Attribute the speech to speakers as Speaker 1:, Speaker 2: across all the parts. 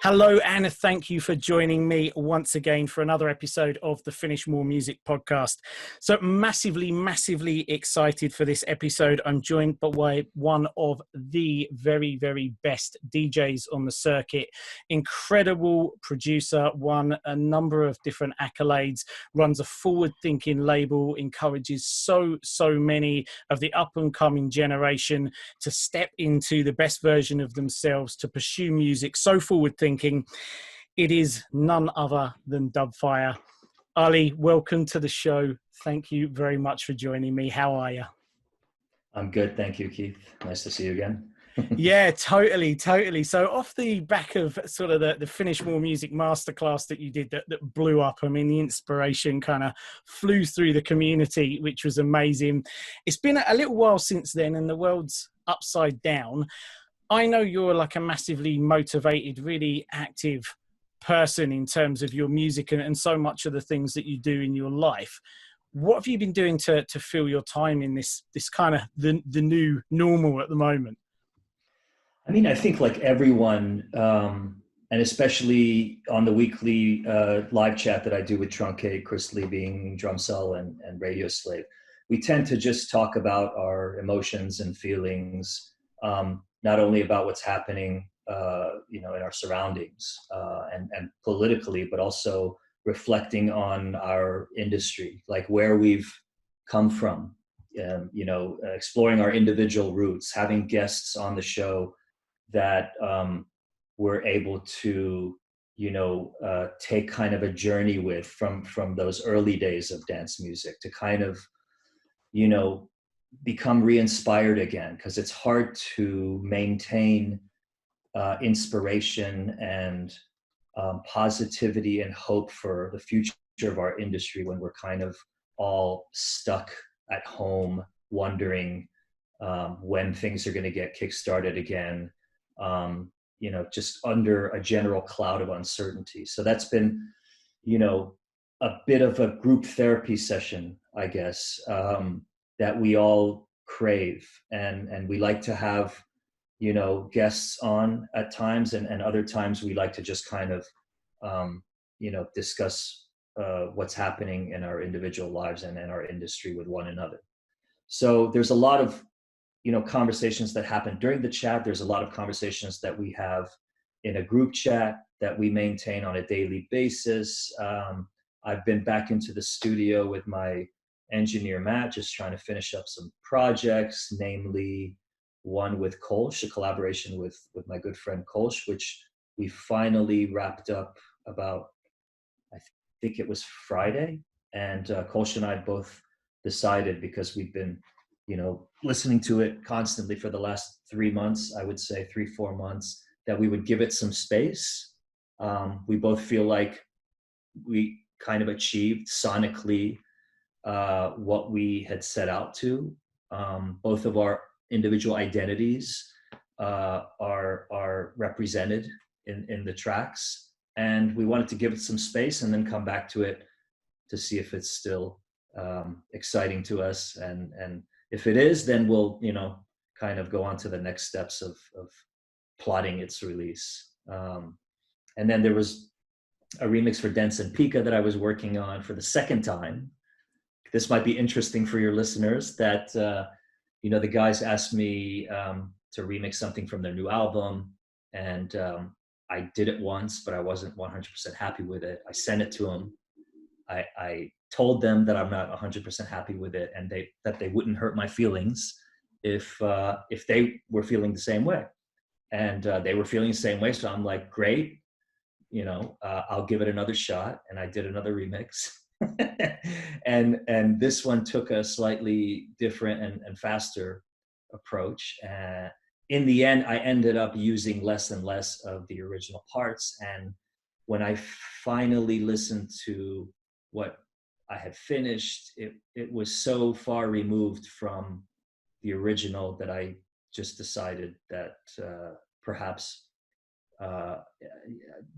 Speaker 1: Hello, and thank you for joining me once again for another episode of the Finish More Music podcast. So massively excited for this episode. I'm joined by one of the very best DJs on the circuit, incredible producer, won a number of different accolades, runs a forward-thinking label, encourages so many of the up-and-coming generation to step into the best version of themselves, to pursue music so forward-thinking. It is none other than Dubfire. Ali, welcome to the show. Thank you very much for joining me. How are you?
Speaker 2: I'm good, thank you, Keith. Nice to see you again.
Speaker 1: Yeah, totally. So off the back of sort of the Finish More Music masterclass that you did that blew up, I mean, the inspiration kind of flew through the community, which was amazing. It's been a little while since then and the world's upside down. I know you're like a massively motivated, really active person in terms of your music and so much of the things that you do in your life. What have you been doing to fill your time in this kind of the new normal at the moment?
Speaker 2: I mean, I think like everyone, and especially on the weekly live chat that I do with Truncate, Chris Lee being Drumcell and Radio Slave, we tend to just talk about our emotions and feelings, not only about what's happening, in our surroundings and politically, but also reflecting on our industry, like where we've come from, exploring our individual roots, having guests on the show that we're able to, take kind of a journey with from those early days of dance music to kind of, become re-inspired again, because it's hard to maintain inspiration and positivity and hope for the future of our industry when we're kind of all stuck at home wondering when things are going to get kickstarted again, just under a general cloud of uncertainty. So that's been, a bit of a group therapy session, I guess, that we all crave. And we like to have, guests on at times, and other times we like to just kind of, discuss what's happening in our individual lives and in our industry with one another. So there's a lot of, conversations that happen during the chat. There's a lot of conversations that we have in a group chat that we maintain on a daily basis. I've been back into the studio with my engineer, Matt, just trying to finish up some projects, namely one with Kolsch, a collaboration with my good friend Kolsch, which we finally wrapped up about, I think it was Friday. And Kolsch and I both decided, because we've been, listening to it constantly for the last 3 months, I would say 3-4 months, that we would give it some space. We both feel like we kind of achieved sonically what we had set out to. Both of our individual identities are represented in the tracks, and we wanted to give it some space and then come back to it to see if it's still exciting to us, and if it is, then we'll kind of go on to the next steps of plotting its release. And then there was a remix for Dance and Pika that I was working on for the second time. This might be interesting for your listeners, that the guys asked me to remix something from their new album, and I did it once, but I wasn't 100% happy with it. I sent it to them. I told them that I'm not 100% happy with it, and that they wouldn't hurt my feelings if they were feeling the same way. And they were feeling the same way, so I'm like, great, I'll give it another shot. And I did another remix. and this one took a slightly different and faster approach. In the end, I ended up using less and less of the original parts. And when I finally listened to what I had finished, it was so far removed from the original that I just decided that perhaps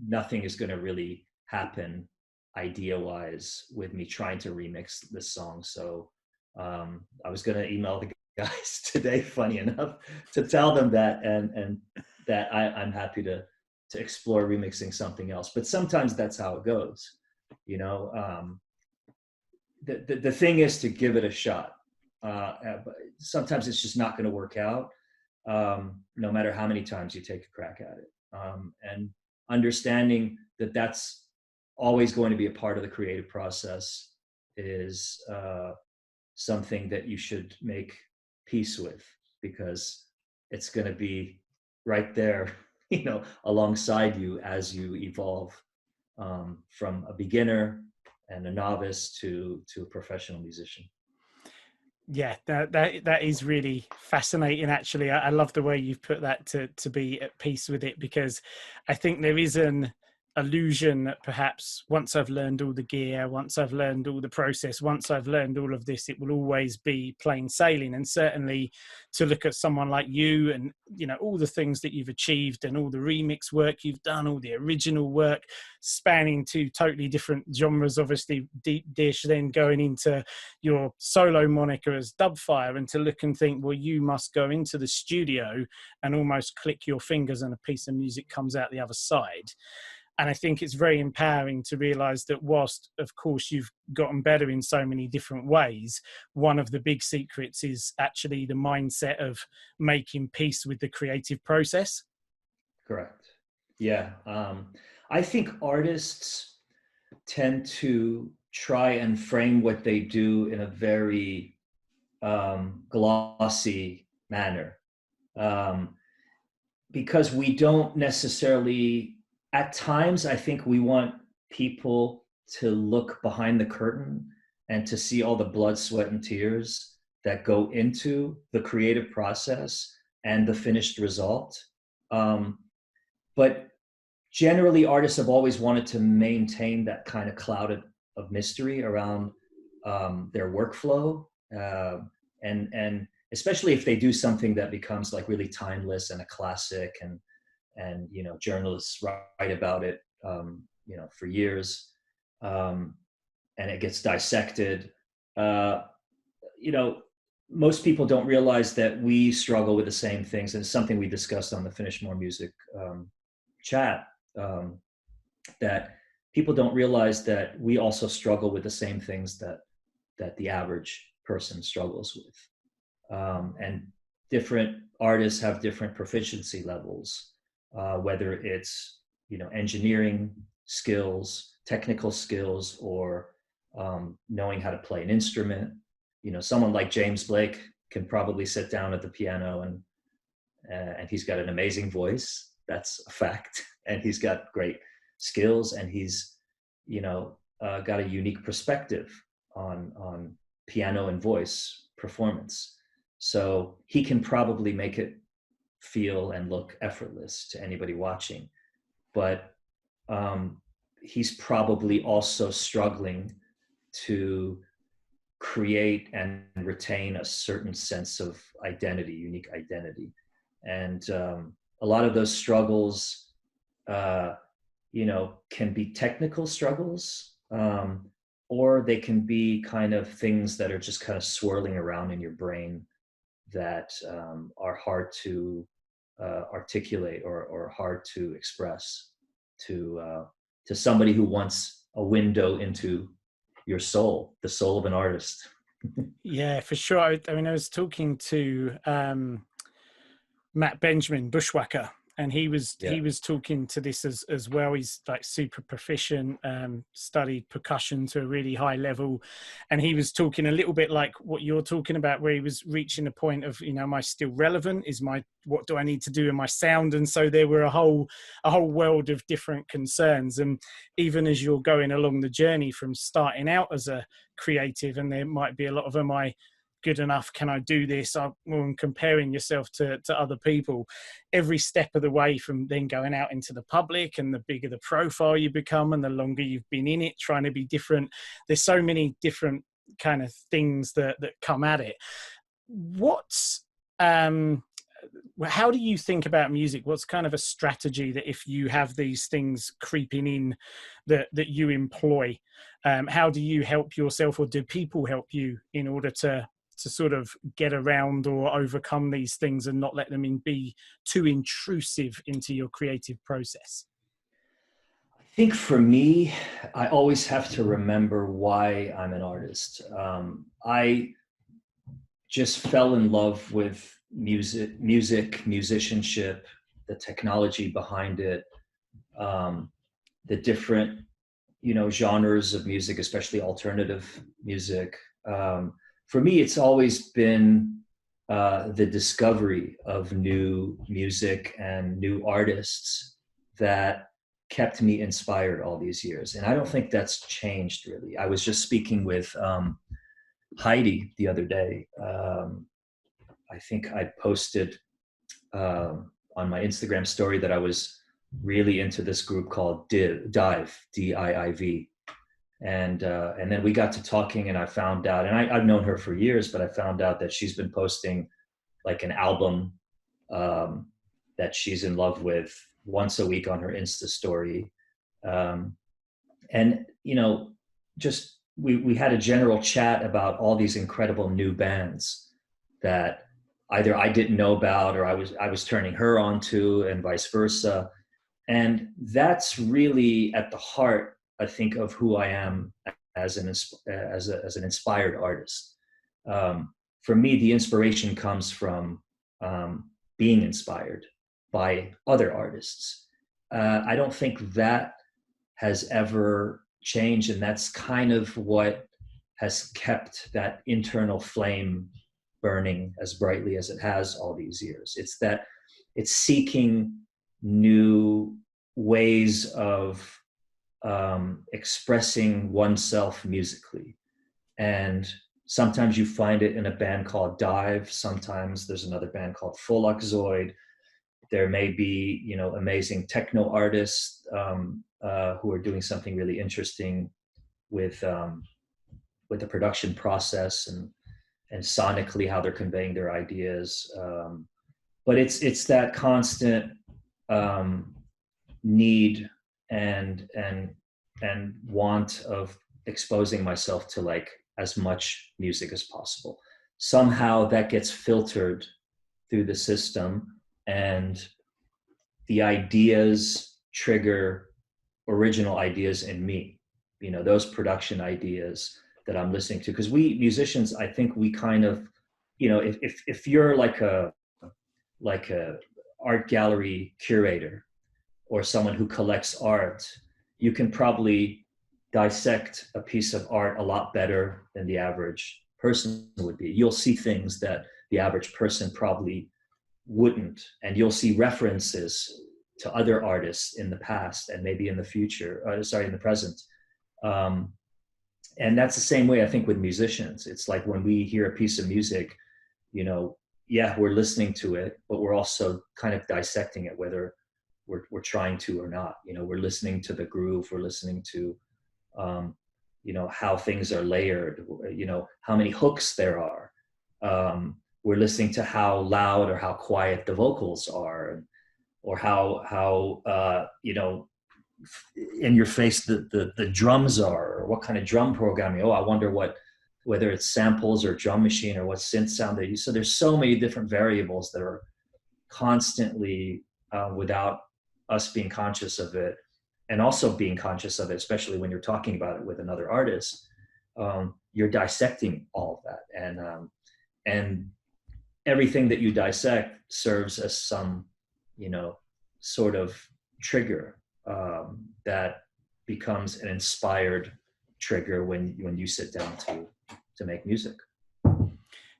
Speaker 2: nothing is going to really happen idea-wise with me trying to remix this song. So I was going to email the guys today, funny enough, to tell them that, and that I'm happy to to explore remixing something else. But sometimes that's how it goes. The thing is to give it a shot. But sometimes it's just not going to work out, no matter how many times you take a crack at it. And understanding that that's always going to be a part of the creative process is something that you should make peace with, because it's going to be right there, alongside you as you evolve from a beginner and a novice to a professional musician.
Speaker 1: Yeah, that is really fascinating. Actually, I love the way you've put that, to be at peace with it, because I think there is an illusion that perhaps once I've learned all the gear, once I've learned all the process, once I've learned all of this, it will always be plain sailing. And certainly to look at someone like you and, all the things that you've achieved and all the remix work you've done, all the original work spanning two totally different genres, obviously deep dish, then going into your solo moniker as Dubfire, and to look and think, well, you must go into the studio and almost click your fingers and a piece of music comes out the other side. And I think it's very empowering to realize that whilst, of course, you've gotten better in so many different ways, one of the big secrets is actually the mindset of making peace with the creative process.
Speaker 2: Correct. Yeah. I think artists tend to try and frame what they do in a very glossy manner, because we don't necessarily... At times, I think we want people to look behind the curtain and to see all the blood, sweat, and tears that go into the creative process and the finished result. But generally, artists have always wanted to maintain that kind of cloud of mystery around their workflow, and especially if they do something that becomes like really timeless and a classic, and journalists write about it for years, and it gets dissected. Most people don't realize that we struggle with the same things, and it's something we discussed on the Finish More Music chat, that people don't realize that we also struggle with the same things that the average person struggles with, and different artists have different proficiency levels. Whether it's engineering skills, technical skills, or knowing how to play an instrument. Someone like James Blake can probably sit down at the piano and he's got an amazing voice. That's a fact. And he's got great skills, and he's got a unique perspective on piano and voice performance. So he can probably make it feel and look effortless to anybody watching, but he's probably also struggling to create and retain a certain sense of identity, unique identity. And a lot of those struggles, can be technical struggles, or they can be kind of things that are just kind of swirling around in your brain that are hard to articulate or hard to express to somebody who wants a window into your soul, the soul of an artist.
Speaker 1: Yeah, for sure. I mean, I was talking to Matt Benjamin, Bushwhacker, and he was talking to this as well. He's like super proficient, studied percussion to a really high level, and he was talking a little bit like what you're talking about, where he was reaching a point of, am I still relevant? What do I need to do in my sound? And so there were a whole world of different concerns. And even as you're going along the journey from starting out as a creative, and there might be a lot of, am I good enough? Can I do this? I'm comparing yourself to other people. Every step of the way, from then going out into the public, and the bigger the profile you become and the longer you've been in it, trying to be different. There's so many different kind of things that come at it. How do you think about music? What's kind of a strategy that, if you have these things creeping in, that you employ? How do you help yourself, or do people help you in order to to sort of get around or overcome these things and not let them be too intrusive into your creative process?
Speaker 2: I think for me, I always have to remember why I'm an artist. I just fell in love with musicianship, the technology behind it, the different, genres of music, especially alternative music. For me, it's always been the discovery of new music and new artists that kept me inspired all these years. And I don't think that's changed really. I was just speaking with Heidi the other day. I think I posted on my Instagram story that I was really into this group called Dive, DIIV. And then we got to talking, and I found out, and I've known her for years, but I found out that she's been posting like an album that she's in love with once a week on her Insta story. And, just we had a general chat about all these incredible new bands that either I didn't know about or I was turning her on to, and vice versa. And that's really at the heart, I think, of who I am as an inspired artist. For me, the inspiration comes from being inspired by other artists. I don't think that has ever changed, and that's kind of what has kept that internal flame burning as brightly as it has all these years. It's seeking new ways of expressing oneself musically. And sometimes you find it in a band called Dive. Sometimes there's another band called Folaxoid. There may be, amazing techno artists who are doing something really interesting with the production process and sonically how they're conveying their ideas. But it's that constant need and want of exposing myself to like as much music as possible. Somehow that gets filtered through the system, and the ideas trigger original ideas in me, those production ideas that I'm listening to. Because we musicians, I think we kind of, if you're like a art gallery curator or someone who collects art, you can probably dissect a piece of art a lot better than the average person would be. You'll see things that the average person probably wouldn't, and you'll see references to other artists in the past and maybe in the future, in the present. And that's the same way I think with musicians. It's like when we hear a piece of music, we're listening to it, but we're also kind of dissecting it, whether we're trying to or not. We're listening to the groove, we're listening to how things are layered, how many hooks there are. We're listening to how loud or how quiet the vocals are, or how in your face the drums are, or what kind of drum programming. I wonder whether it's samples or drum machine or what synth sound they use. So there's so many different variables that are constantly without us being conscious of it, and also being conscious of it, especially when you're talking about it with another artist. You're dissecting all of that, and everything that you dissect serves as some, sort of trigger that becomes an inspired trigger when you sit down to make music.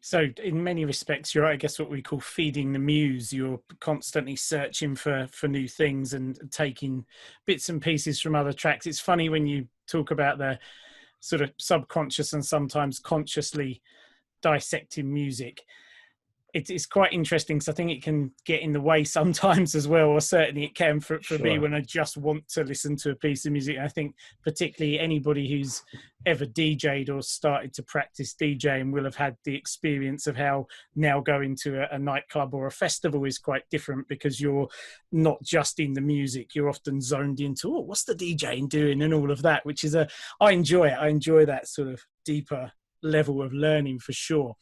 Speaker 1: So in many respects, you're, I guess, what we call feeding the muse. You're constantly searching for new things and taking bits and pieces from other tracks. It's funny when you talk about the sort of subconscious and sometimes consciously dissecting music. It's quite interesting because I think it can get in the way sometimes as well, or certainly it can for
Speaker 2: Sure.
Speaker 1: me when I just want to listen to a piece of music. I think particularly anybody who's ever DJ'd or started to practice DJing will have had the experience of how now going to a nightclub or a festival is quite different, because you're not just in the music, you're often zoned into, what's the DJing doing and all of that, which is I enjoy it. I enjoy that sort of deeper level of learning for sure.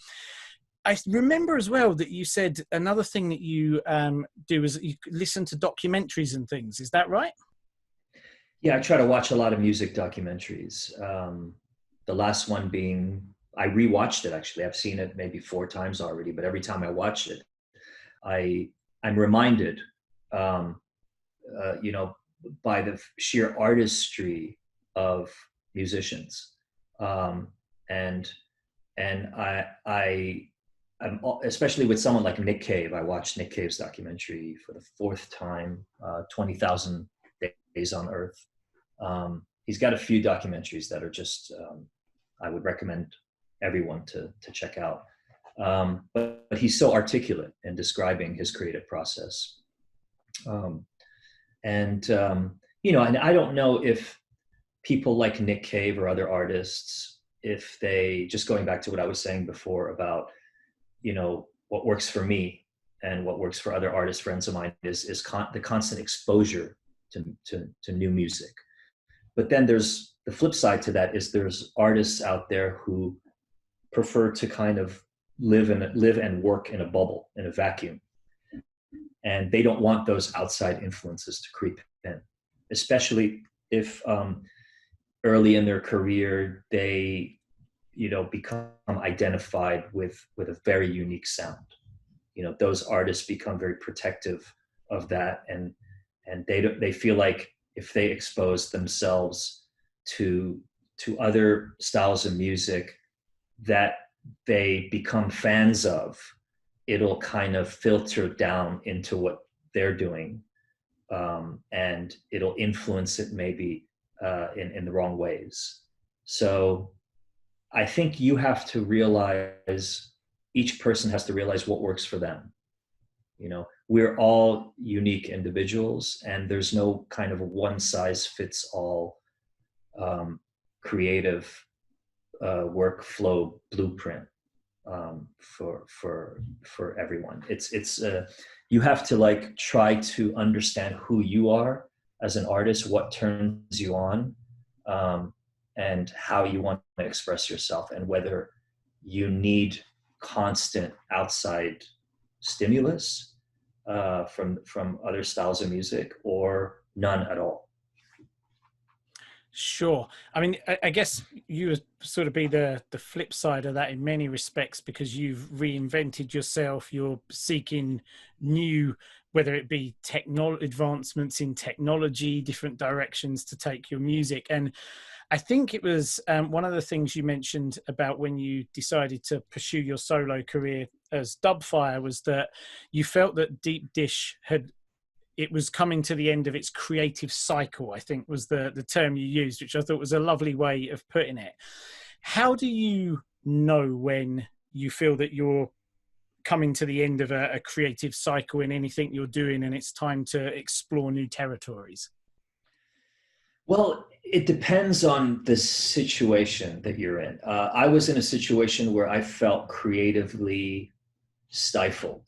Speaker 1: I remember as well that you said another thing that you do is you listen to documentaries and things. Is that right?
Speaker 2: Yeah, I try to watch a lot of music documentaries. The last one being, I rewatched it actually. I've seen it maybe 4 times already, but every time I watch it, I'm reminded, you know, by the sheer artistry of musicians, and I'm especially with someone like Nick Cave. I watched Nick Cave's documentary for the 4th time, 20,000 Days on Earth. He's got a few documentaries that are just, I would recommend everyone to check out. But he's so articulate in describing his creative process. You know, and I don't know if people like Nick Cave or other artists, if they, just going back to what I was saying before about, you know, what works for me and what works for other artists, friends of mine, is the constant exposure to new music. But then there's the flip side to that, is there's artists out there who prefer to kind of live and work in a bubble, in a vacuum. And they don't want those outside influences to creep in, especially if early in their career, they, you know, become identified with a very unique sound. You know, those artists become very protective of that, and they feel like if they expose themselves to other styles of music that they become fans of, it'll kind of filter down into what they're doing, and it'll influence it maybe in the wrong ways. So I think you have to realize, each person has to realize what works for them. You know, we're all unique individuals, and there's no kind of one size fits all creative workflow blueprint for everyone. It's you have to like try to understand who you are as an artist, what turns you on, and how you want to express yourself, and whether you need constant outside stimulus from other styles of music, or none at all.
Speaker 1: Sure. I mean, I guess you would sort of be the flip side of that in many respects, because you've reinvented yourself. You're seeking new, whether it be advancements in technology, different directions to take your music. And I think it was one of the things you mentioned about when you decided to pursue your solo career as Dubfire was that you felt that Deep Dish it was coming to the end of its creative cycle, I think was the term you used, which I thought was a lovely way of putting it. How do you know when you feel that you're coming to the end of a creative cycle in anything you're doing and it's time to explore new territories?
Speaker 2: Well, it depends on the situation that you're in. I was in a situation where I felt creatively stifled.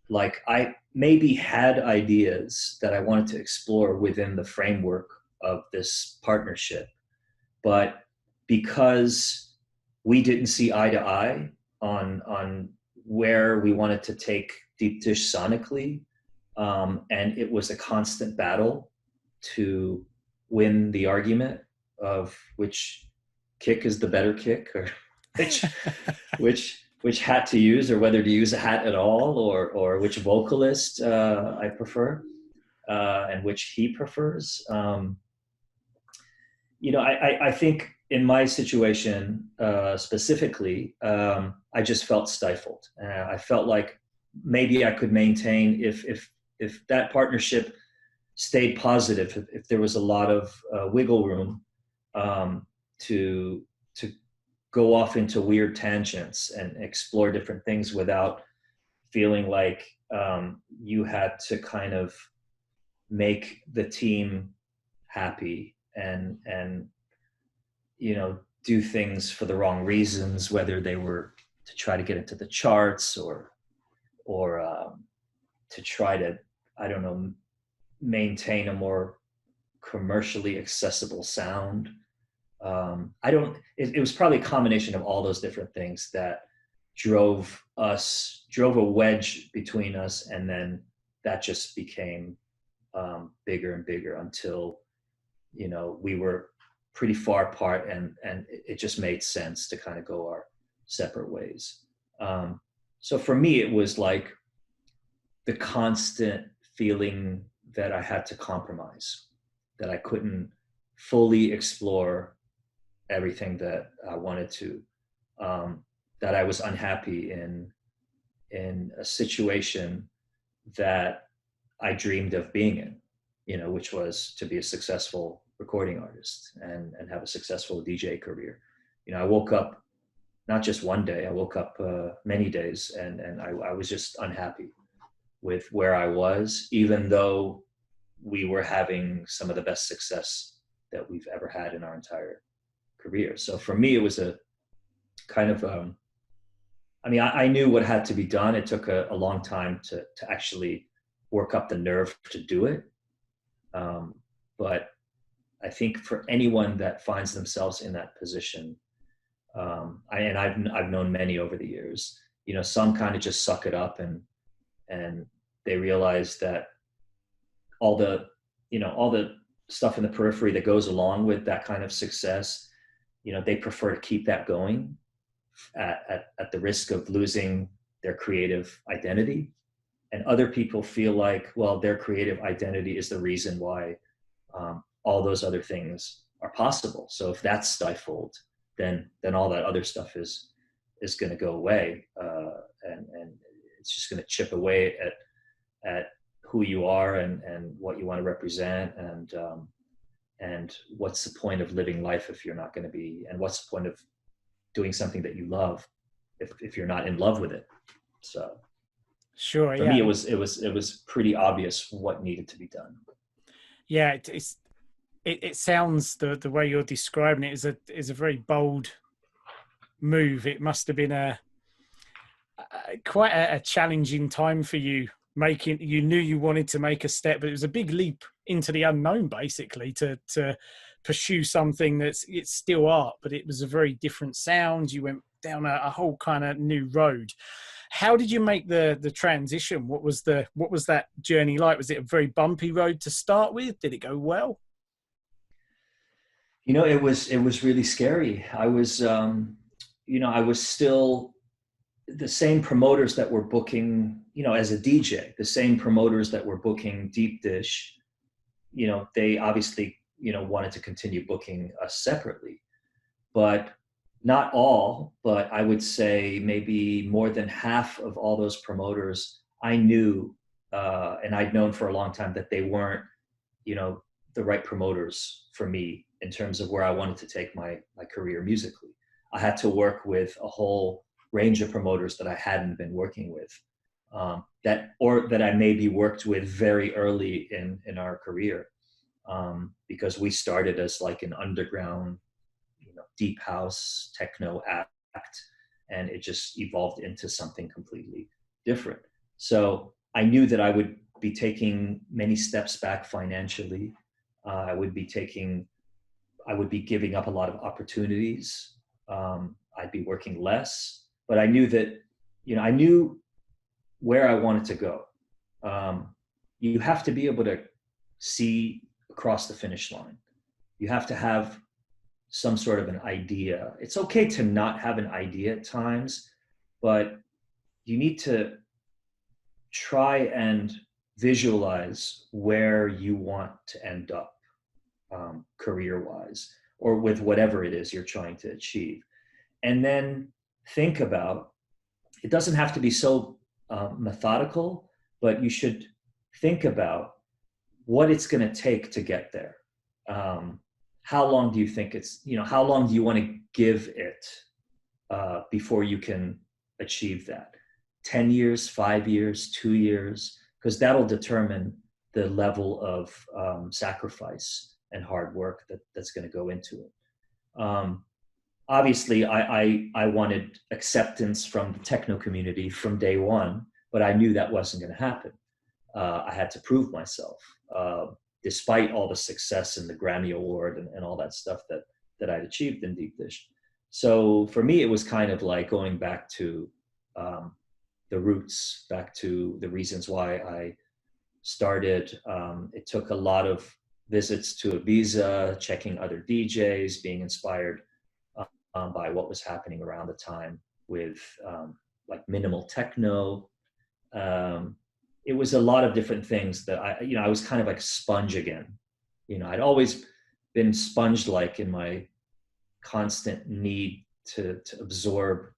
Speaker 2: Like I maybe had ideas that I wanted to explore within the framework of this partnership, but because we didn't see eye to eye on where we wanted to take Deep Dish sonically, and it was a constant battle to win the argument of which kick is the better kick, or which hat to use, or whether to use a hat at all, or which vocalist I prefer, and which he prefers. You know, I think in my situation specifically, I just felt stifled. I felt like maybe I could maintain if that partnership stayed positive, if there was a lot of wiggle room to go off into weird tangents and explore different things without feeling like you had to kind of make the team happy and you know, do things for the wrong reasons, whether they were to try to get into the charts or to try to, I don't know, maintain a more commercially accessible sound. It was probably a combination of all those different things that drove a wedge between us. And then that just became bigger and bigger until, we were pretty far apart, and it just made sense to kind of go our separate ways. So for me, it was like the constant feeling that I had to compromise, that I couldn't fully explore everything that I wanted to, that I was unhappy in a situation that I dreamed of being in, which was to be a successful recording artist and have a successful DJ career. I woke up, not just one day, I woke up many days, and I was just unhappy with where I was, even though we were having some of the best success that we've ever had in our entire career. So for me, it was a kind of, I knew what had to be done. It took a long time to actually work up the nerve to do it. But I think for anyone that finds themselves in that position, I've known many over the years, some kind of just suck it up and they realize that all the stuff in the periphery that goes along with that kind of success, they prefer to keep that going at the risk of losing their creative identity. And other people feel like, well, their creative identity is the reason why all those other things are possible. So if that's stifled, then all that other stuff is going to go away, and it's just going to chip away at who you are and what you want to represent, and what's the point of living life if you're not going to be, and what's the point of doing something that you love if you're not in love with it. So
Speaker 1: sure,
Speaker 2: for me, it was pretty obvious what needed to be done.
Speaker 1: Yeah, it sounds, the way you're describing it is a very bold move. It must have been quite a challenging time for you. You knew you wanted to make a step, but it was a big leap into the unknown, basically, to pursue something it's still art, but it was a very different sound. You went down a whole kind of new road. How did you make the transition? What was that journey like? Was it a very bumpy road to start with? Did it go well?
Speaker 2: It was really scary. I was still the same promoters that were booking, as a DJ, the same promoters that were booking Deep Dish, they obviously, wanted to continue booking us separately, but not all, but I would say maybe more than half of all those promoters I knew, and I'd known for a long time that they weren't, the right promoters for me in terms of where I wanted to take my career musically. I had to work with a whole range of promoters that I hadn't been working with, that I maybe worked with very early in our career, because we started as like an underground, deep house techno act, and it just evolved into something completely different. So I knew that I would be taking many steps back financially. I would be giving up a lot of opportunities. I'd be working less, but I knew that, I knew where I wanted to go. You have to be able to see across the finish line. You have to have some sort of an idea. It's okay to not have an idea at times, but you need to try and visualize where you want to end up, career-wise, or with whatever it is you're trying to achieve. And then think about, it doesn't have to be so methodical, but you should think about what it's going to take to get there. How long do you think how long do you want to give it before you can achieve that? 10 years, 5 years, 2 years? Because that'll determine the level of sacrifice and hard work that's going to go into it. Obviously, I wanted acceptance from the techno community from day one, but I knew that wasn't going to happen. I had to prove myself, despite all the success and the Grammy Award and all that stuff that that I'd achieved in deep dish. So for me, it was kind of like going back to the roots, back to the reasons why I started. It took a lot of visits to Ibiza, checking other DJs, being inspired by what was happening around the time with like minimal techno. It was a lot of different things that I was kind of like a sponge again. I'd always been sponge-like in my constant need to absorb,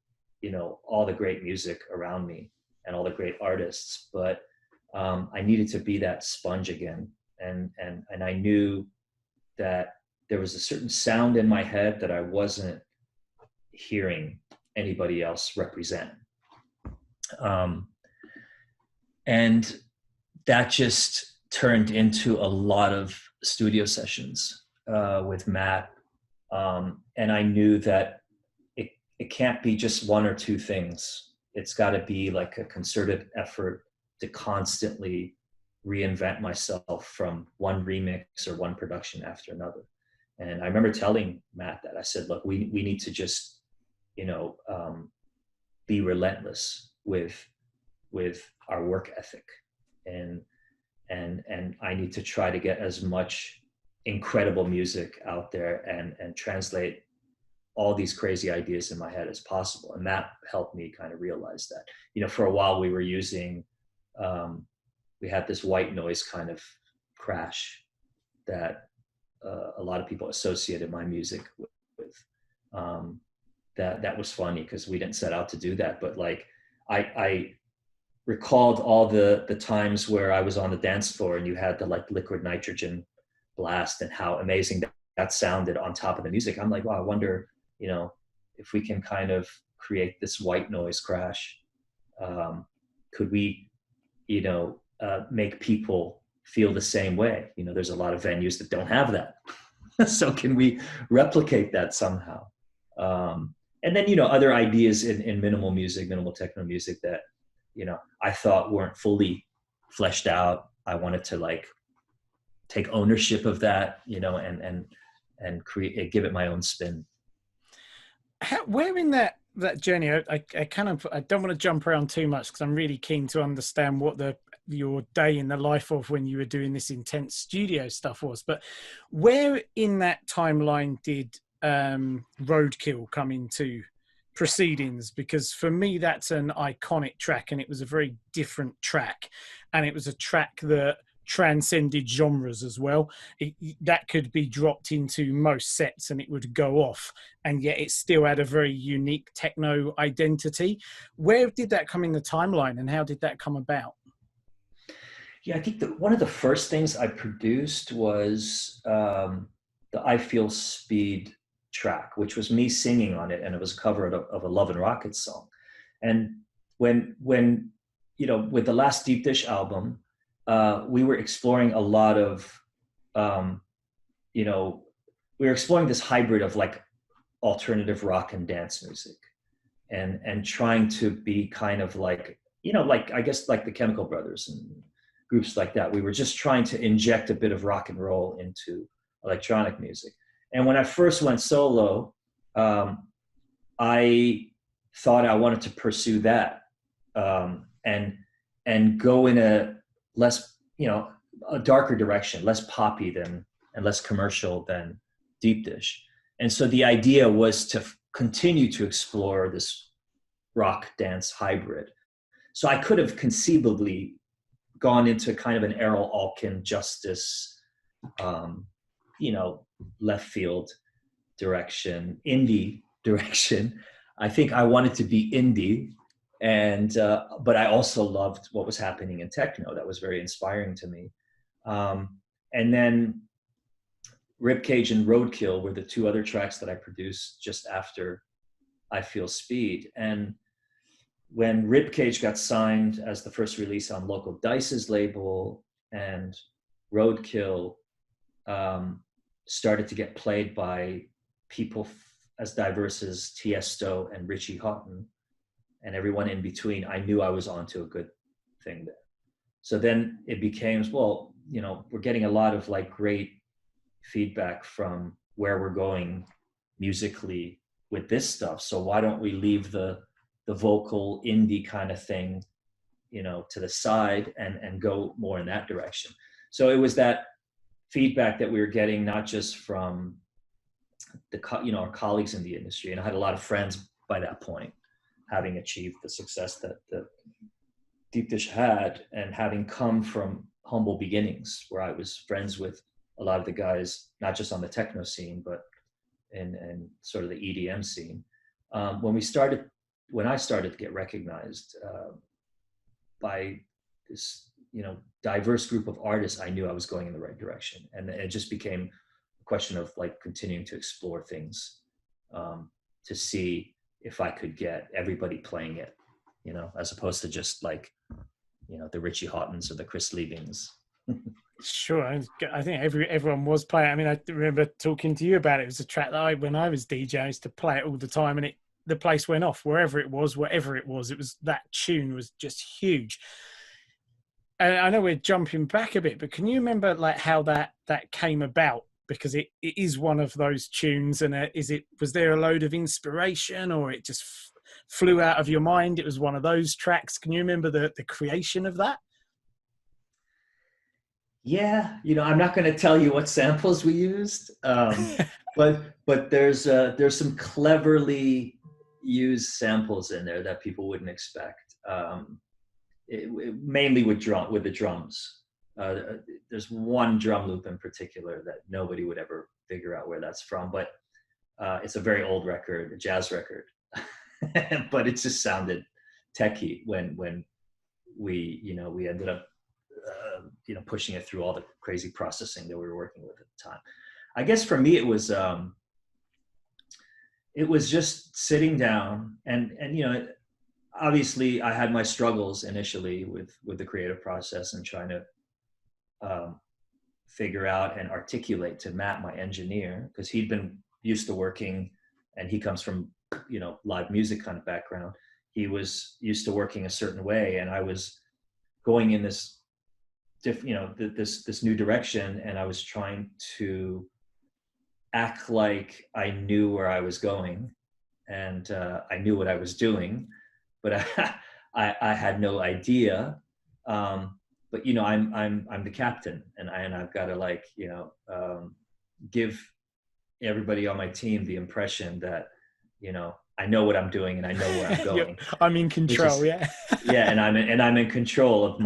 Speaker 2: all the great music around me and all the great artists. But I needed to be that sponge again. And I knew that there was a certain sound in my head that I wasn't hearing anybody else represent. And that just turned into a lot of studio sessions with Matt. And I knew that it can't be just one or two things. It's got to be like a concerted effort to constantly reinvent myself from one remix or one production after another. And I remember telling Matt that. I said, look, we need to just, be relentless with our work ethic. And I need to try to get as much incredible music out there and translate all these crazy ideas in my head as possible. And that helped me kind of realize that, for a while we were using, we had this white noise kind of crash that a lot of people associated my music with. That was funny because we didn't set out to do that. But like, I recalled all the times where I was on the dance floor and you had the like liquid nitrogen blast and how amazing that sounded on top of the music. I'm like, wow, I wonder, if we can kind of create this white noise crash. Could we, make people feel the same way? There's a lot of venues that don't have that. So can we replicate that somehow? And then, other ideas in minimal music, minimal techno music that, I thought weren't fully fleshed out. I wanted to like take ownership of that, and create, give it my own spin.
Speaker 1: Where in that journey, I don't want to jump around too much because I'm really keen to understand what your day in the life of when you were doing this intense studio stuff was. But where in that timeline did Roadkill come into proceedings? Because for me, that's an iconic track, and it was a very different track, and it was a track that transcended genres as well. That could be dropped into most sets and it would go off, and yet it still had a very unique techno identity. Where did that come in the timeline, and how did that come about?
Speaker 2: Yeah, I think that one of the first things I produced was the I Feel Speed track, which was me singing on it, and it was a cover of a Love and Rockets song. And when with the last Deep Dish album, we were exploring a lot of, we were exploring this hybrid of like alternative rock and dance music, and trying to be kind of like, like, I guess like the Chemical Brothers and groups like that. We were just trying to inject a bit of rock and roll into electronic music. And when I first went solo, I thought I wanted to pursue that, and go in a less, a darker direction, less poppy and less commercial than Deep Dish. And so the idea was to continue to explore this rock dance hybrid. So I could have conceivably gone into kind of an Errol Alkin, Justice, left field direction, indie direction. I think I wanted to be indie, but I also loved what was happening in techno. That was very inspiring to me. And then Ribcage and Roadkill were the two other tracks that I produced just after I Feel Speed. And when Ribcage got signed as the first release on Local Dice's label, and Roadkill started to get played by people as diverse as Tiesto and Richie Houghton and everyone in between, I knew I was onto a good thing there. So then it became, well, we're getting a lot of like great feedback from where we're going musically with this stuff. So why don't we leave the vocal indie kind of thing, you know, to the side and go more in that direction. So it was that feedback that we were getting, not just from our colleagues in the industry. And I had a lot of friends by that point, having achieved the success that Deep Dish had, and having come from humble beginnings where I was friends with a lot of the guys, not just on the techno scene, but in sort of the EDM scene. When I started to get recognized by this, you know, diverse group of artists, I knew I was going in the right direction. And it just became a question of like continuing to explore things, to see if I could get everybody playing it, you know, as opposed to just like, you know, the Richie Haughtons or the Chris Liebings.
Speaker 1: Sure, I think everyone was playing. I mean, I remember talking to you about it. It was a track that when I was DJ, I used to play it all the time, and the place went off wherever it was, whatever it was. It was, that tune was just huge. And I know we're jumping back a bit, but can you remember like how that came about? Because it is one of those tunes, and was there a load of inspiration, or it just flew out of your mind? It was one of those tracks. Can you remember the creation of that?
Speaker 2: Yeah, you know, I'm not going to tell you what samples we used, but there's some cleverly used samples in there that people wouldn't expect. Mainly with the drums. There's one drum loop in particular that nobody would ever figure out where that's from, but it's a very old record, a jazz record, but it just sounded techie when we ended up pushing it through all the crazy processing that we were working with at the time. I guess for me it was just sitting down and you know, obviously I had my struggles initially with the creative process and trying to figure out and articulate to Matt, my engineer, because he'd been used to working, and he comes from, you know, live music kind of background. He was used to working a certain way, and I was going in this this new direction, and I was trying to act like I knew where I was going, and I knew what I was doing, but I had no idea. But you know, I'm the captain, and I've got to, like, you know, give everybody on my team the impression that, you know, I know what I'm doing and I know where I'm going.
Speaker 1: I'm in control. Yeah.
Speaker 2: Yeah, and I'm in control of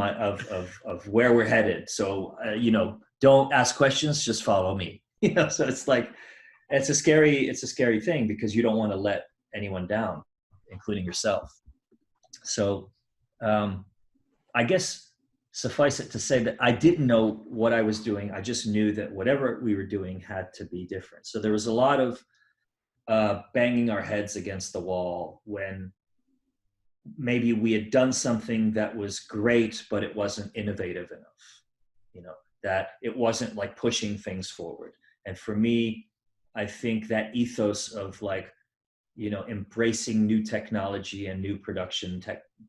Speaker 2: where we're headed. So you know, don't ask questions, just follow me. You know, so it's like it's a scary thing, because you don't want to let anyone down, including yourself. So I guess suffice it to say that I didn't know what I was doing. I just knew that whatever we were doing had to be different. So there was a lot of banging our heads against the wall when maybe we had done something that was great, but it wasn't innovative enough, you know, that it wasn't like pushing things forward. And for me, I think that ethos of, like, you know, embracing new technology and new production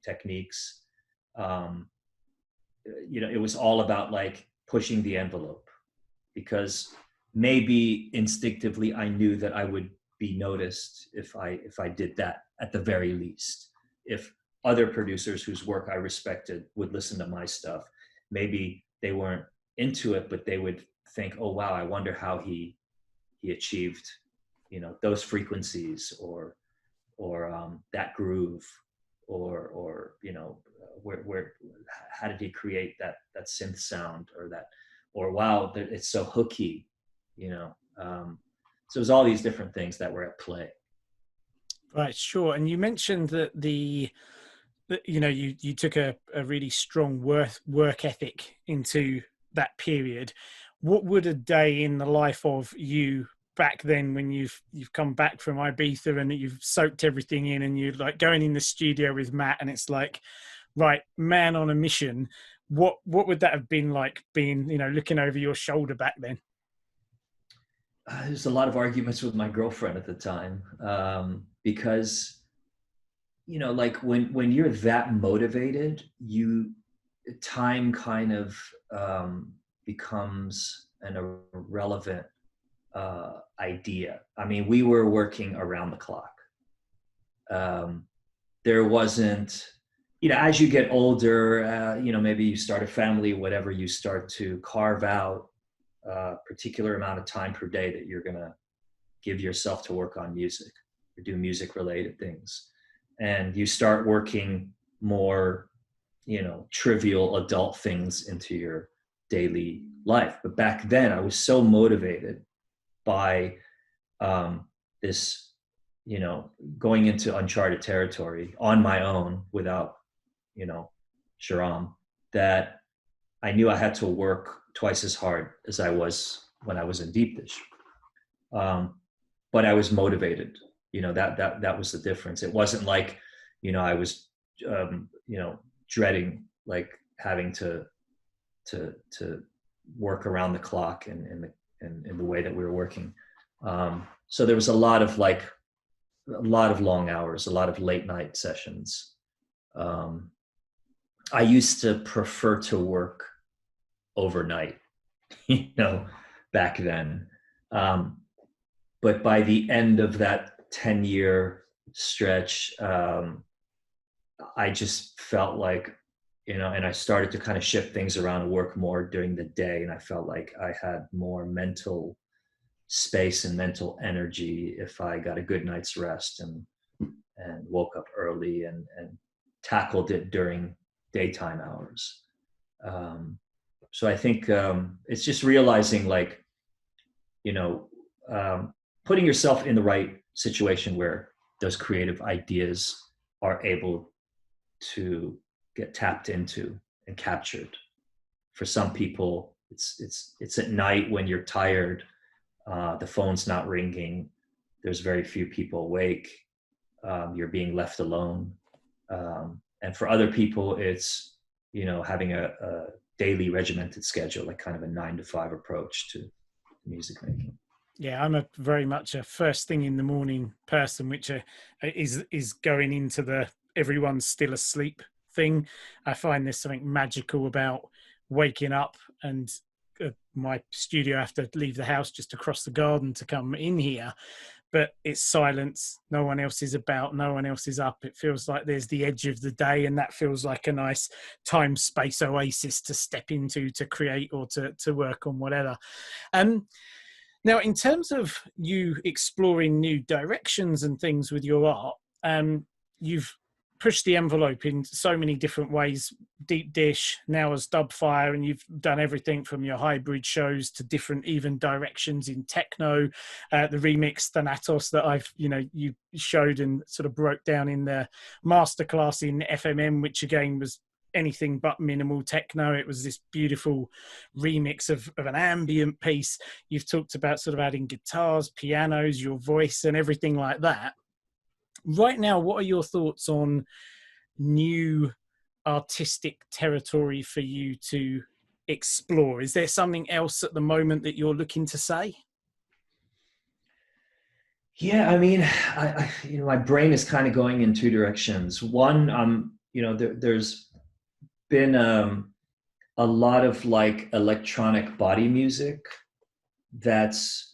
Speaker 2: techniques, you know, it was all about like pushing the envelope, because maybe instinctively I knew that I would be noticed if I did that, at the very least. If other producers whose work I respected would listen to my stuff, maybe they weren't into it, but they would think, oh wow, I wonder how he achieved, you know, those frequencies, or that groove, or you know, where how did he create that synth sound, or wow, it's so hooky, you know. So it was all these different things that were at play.
Speaker 1: Right, sure. And you mentioned that you know, you took a really strong work ethic into that period. What would a day in the life of you back then, when you've come back from Ibiza and you've soaked everything in, and you're like going in the studio with Matt, and it's like, right, man on a mission, what would that have been like, being, you know, looking over your shoulder back then?
Speaker 2: There's a lot of arguments with my girlfriend at the time, because, you know, like when you're that motivated, time kind of becomes an irrelevant idea. I mean, we were working around the clock. There wasn't, as you get older, maybe you start a family, whatever, you start to carve out a particular amount of time per day that you're going to give yourself to work on music or do music related things. And you start working more, trivial adult things into your daily life. But back then I was so motivated by this, going into uncharted territory on my own without, Sharam, that I knew I had to work twice as hard as I was when I was in deep dish. But I was motivated, that was the difference. It wasn't like, I was, dreading like having to work around the clock and in the way that we were working. So there was a lot of long hours, a lot of late night sessions. I used to prefer to work overnight, back then. But by the end of that 10-year stretch, I just felt like, and I started to kind of shift things around and work more during the day. And I felt like I had more mental space and mental energy if I got a good night's rest and woke up early and tackled it during daytime hours. So I think it's just realizing putting yourself in the right situation where those creative ideas are able to get tapped into and captured. For some people, it's at night when you're tired, the phone's not ringing, there's very few people awake, you're being left alone. And for other people, it's, having a daily regimented schedule, like kind of a 9-to-5 approach to music making.
Speaker 1: Yeah, I'm very much a first thing in the morning person, which is going into the everyone's still asleep thing. I find there's something magical about waking up, and my studio, I have to leave the house just across the garden to come in here, but it's silence, no one else is about, no one else is up. It feels like there's the edge of the day, and that feels like a nice time space oasis to step into, to create or to work on whatever. Now, in terms of you exploring new directions and things with your art, you've pushed the envelope in so many different ways. Deep Dish, now as Dubfire, and you've done everything from your hybrid shows to different even directions in techno, the remix Thanatos that you showed and sort of broke down in the masterclass in FMM, which again was anything but minimal techno. It was this beautiful remix of an ambient piece. You've talked about sort of adding guitars, pianos, your voice and everything like that. Right now, what are your thoughts on new artistic territory for you to explore? Is there something else at the moment that you're looking to say?
Speaker 2: Yeah, I mean, I my brain is kind of going in two directions. One, there's been a lot of electronic body music that's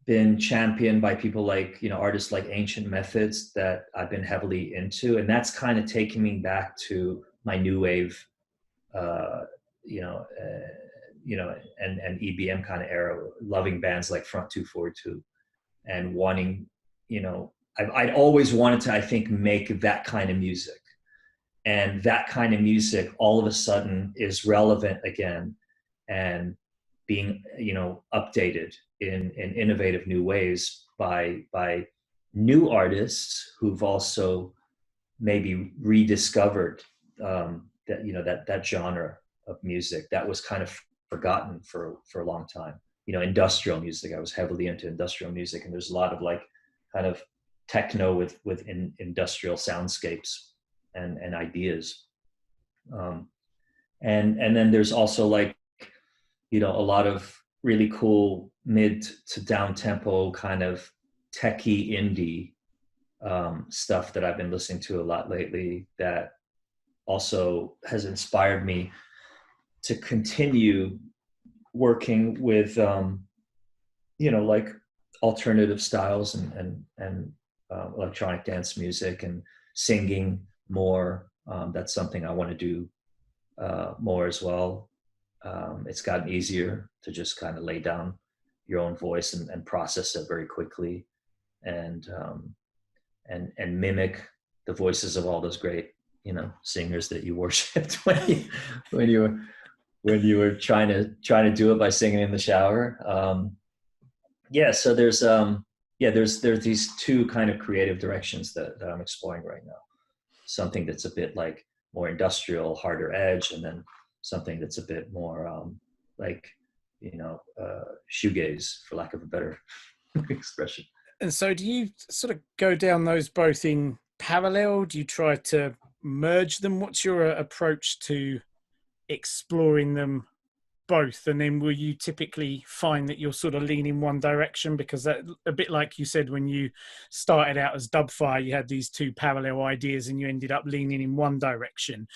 Speaker 2: been championed by people like, artists like Ancient Methods that I've been heavily into. And that's kind of taking me back to my new wave, and EBM kind of era, loving bands like Front 242 and wanting, I'd always wanted to, I think, make that kind of music. And that kind of music all of a sudden is relevant again and being, updated in innovative new ways by new artists who've also maybe rediscovered that genre of music that was kind of forgotten for a long time. Industrial music. I was heavily into industrial music, and there's a lot of kind of techno with industrial soundscapes and ideas. And then there's also a lot of really cool mid to down tempo kind of techie indie stuff that I've been listening to a lot lately that also has inspired me to continue working with like alternative styles and electronic dance music and singing more. That's something I want to do more as well. It's gotten easier to just kind of lay down your own voice and process it very quickly, and mimic the voices of all those great singers that you worshipped when you were trying to do it by singing in the shower. So there's these two kind of creative directions that I'm exploring right now. Something that's a bit like more industrial, harder edge, and then something that's a bit more shoegaze, for lack of a better expression.
Speaker 1: And so do you sort of go down those both in parallel? Do you try to merge them? What's your approach to exploring them both? And then will you typically find that you'll sort of lean in one direction? Because that, a bit like you said, when you started out as Dubfire, you had these two parallel ideas and you ended up leaning in one direction.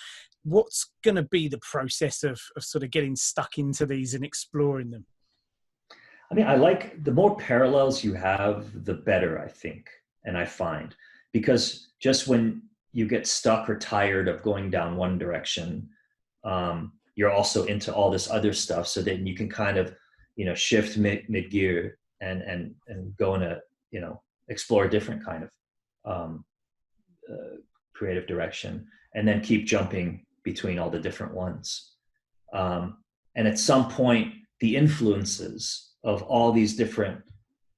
Speaker 1: What's going to be the process of sort of getting stuck into these and exploring them?
Speaker 2: I mean, I like the more parallels you have, the better, I think. And I find, because just when you get stuck or tired of going down one direction, you're also into all this other stuff. So then you can kind of, shift mid gear and go in a, explore a different kind of creative direction, and then keep jumping between all the different ones. And at some point, the influences of all these different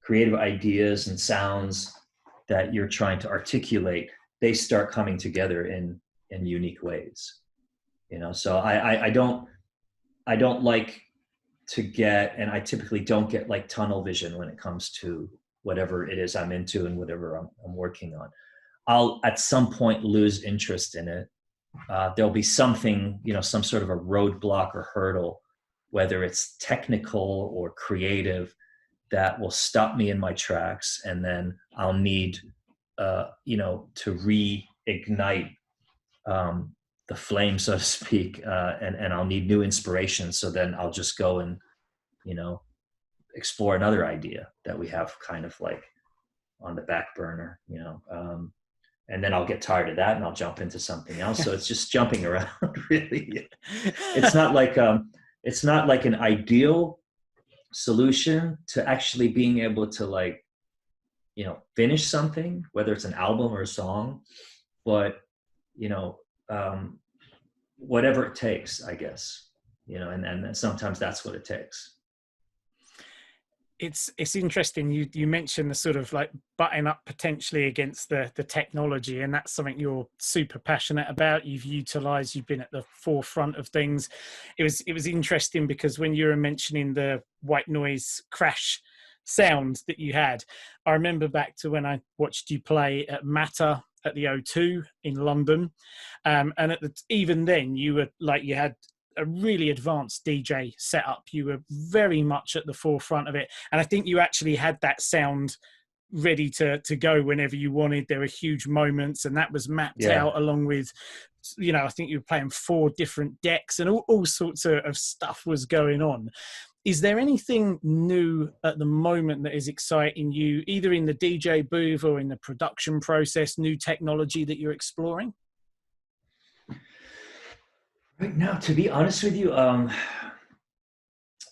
Speaker 2: creative ideas and sounds that you're trying to articulate, they start coming together in unique ways. So I don't like to get, and I typically don't get like tunnel vision when it comes to whatever it is I'm into and whatever I'm working on. I'll at some point lose interest in it. There'll be something, some sort of a roadblock or hurdle, whether it's technical or creative, that will stop me in my tracks. And then I'll need, to reignite the flame, so to speak, and I'll need new inspiration. So then I'll just go and, explore another idea that we have kind of like on the back burner, and then I'll get tired of that and I'll jump into something else. So it's just jumping around, really. It's not like an ideal solution to actually being able to finish something, whether it's an album or a song, but whatever it takes, I guess, and sometimes that's what it takes.
Speaker 1: It's interesting. You mentioned the sort of like butting up potentially against the technology, and that's something you're super passionate about. You've been at the forefront of things. It was interesting because when you were mentioning the white noise crash sound that you had, I remember back to when I watched you play at Matter at the O2 in London, and even then you had a really advanced DJ setup. You were very much at the forefront of it. And I think you actually had that sound ready to go whenever you wanted. There were huge moments, and that was mapped out along with, I think you were playing 4 different decks and all sorts of stuff was going on. Is there anything new at the moment that is exciting you, either in the DJ booth or in the production process, new technology that you're exploring?
Speaker 2: Right now, to be honest with you,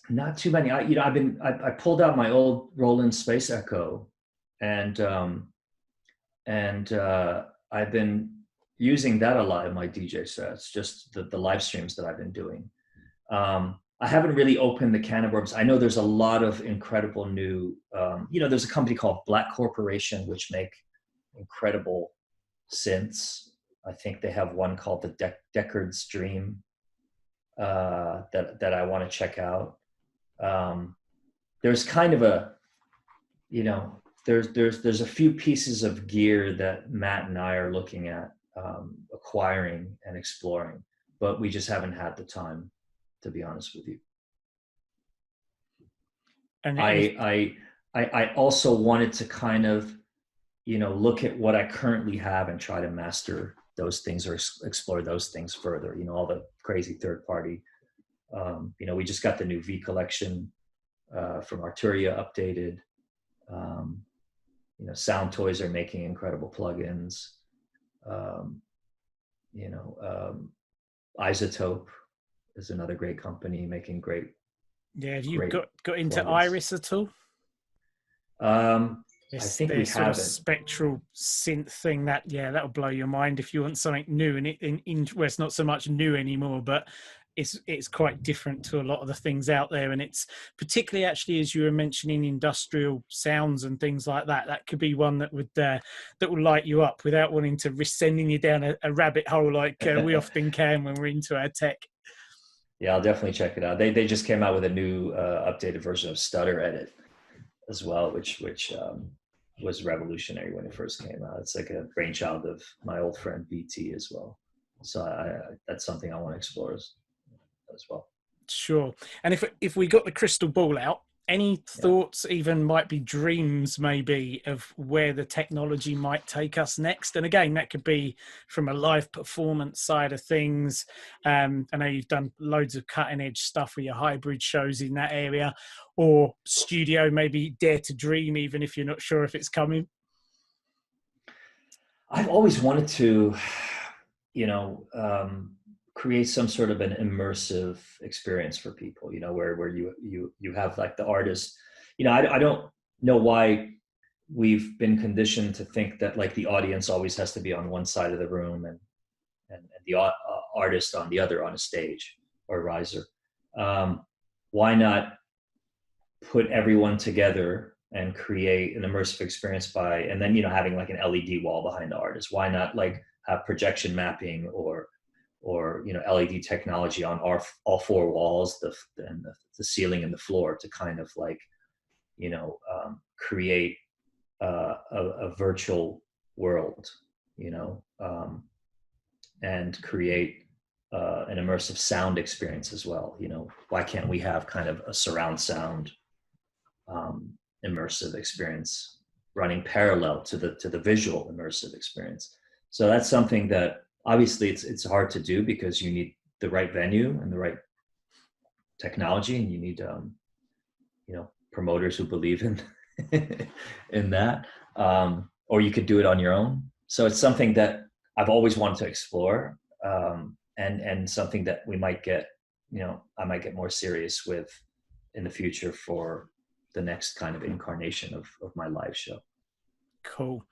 Speaker 2: not too many. I pulled out my old Roland Space Echo, and I've been using that a lot in my DJ sets, just the live streams that I've been doing. I haven't really opened the can of worms. I know there's a lot of incredible new, there's a company called Black Corporation, which make incredible synths. I think they have one called the Deckard's Dream that I want to check out. There's kind of a, there's a few pieces of gear that Matt and I are looking at acquiring and exploring, but we just haven't had the time, to be honest with you. And I also wanted to kind of, look at what I currently have and try to master those things or explore those things further. All the crazy third party. We just got the new V collection from Arturia updated. Sound Toys are making incredible plugins. Isotope is another great company making great.
Speaker 1: Yeah, have you got into
Speaker 2: plugins.
Speaker 1: Iris at all?
Speaker 2: I think we
Speaker 1: sort
Speaker 2: haven't.
Speaker 1: of spectral synth thing that'll blow your mind if you want something new, and well, it's not so much new anymore, but it's quite different to a lot of the things out there, and it's particularly actually, as you were mentioning, industrial sounds and things like that. That could be one that will light you up without wanting to risk sending you down a rabbit hole like we often can when we're into our tech.
Speaker 2: Yeah, I'll definitely check it out. They just came out with a new updated version of Stutter Edit as well, which was revolutionary when it first came out. It's like a brainchild of my old friend BT as well. So that's something I want to explore as well.
Speaker 1: Sure. And if we got the crystal ball out, any thoughts, even might be dreams maybe, of where the technology might take us next? And again, that could be from a live performance side of things. I know you've done loads of cutting edge stuff with your hybrid shows in that area, or studio, maybe dare to dream, even if you're not sure if it's coming.
Speaker 2: I've always wanted to, create some sort of an immersive experience for people, where you have like the artist, I don't know why we've been conditioned to think that like the audience always has to be on one side of the room and the artist on the other on a stage or riser. Why not put everyone together and create an immersive experience and then, having like an LED wall behind the artist? Why not like have projection mapping or LED technology on all four walls, the ceiling and the floor, to kind of like, create a virtual world, and create an immersive sound experience as well. Why can't we have kind of a surround sound immersive experience running parallel to the visual immersive experience? So that's something that obviously it's hard to do because you need the right venue and the right technology, and you need promoters who believe in in that, or you could do it on your own. So it's something that I've always wanted to explore, and something that we might get, I might get more serious with in the future for the next kind of incarnation of my live show.
Speaker 1: Cool.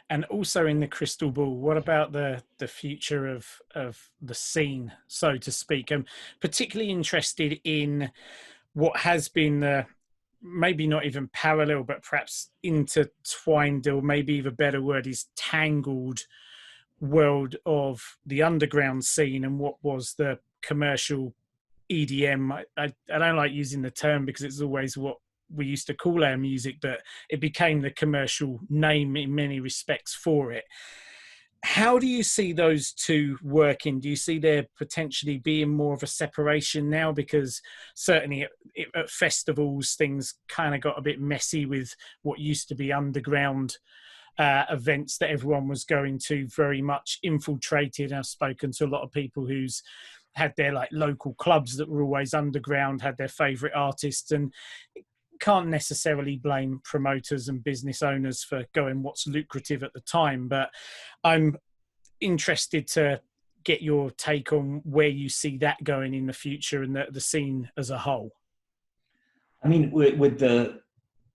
Speaker 1: And also in the crystal ball, what about the future of the scene, so to speak? I'm particularly interested in what has been the, maybe not even parallel, but perhaps intertwined, or maybe even a better word is tangled, world of the underground scene and what was the commercial EDM. I don't like using the term because it's always what we used to call our music, but it became the commercial name in many respects for it. How do you see those two working? Do you see there potentially being more of a separation now? Because certainly at festivals, things kind of got a bit messy with what used to be underground events that everyone was going to, very much infiltrated. I've spoken to a lot of people who's had their like local clubs that were always underground, had their favorite artists, and can't necessarily blame promoters and business owners for going what's lucrative at the time. But I'm interested to get your take on where you see that going in the future and the scene as a whole.
Speaker 2: I mean, with the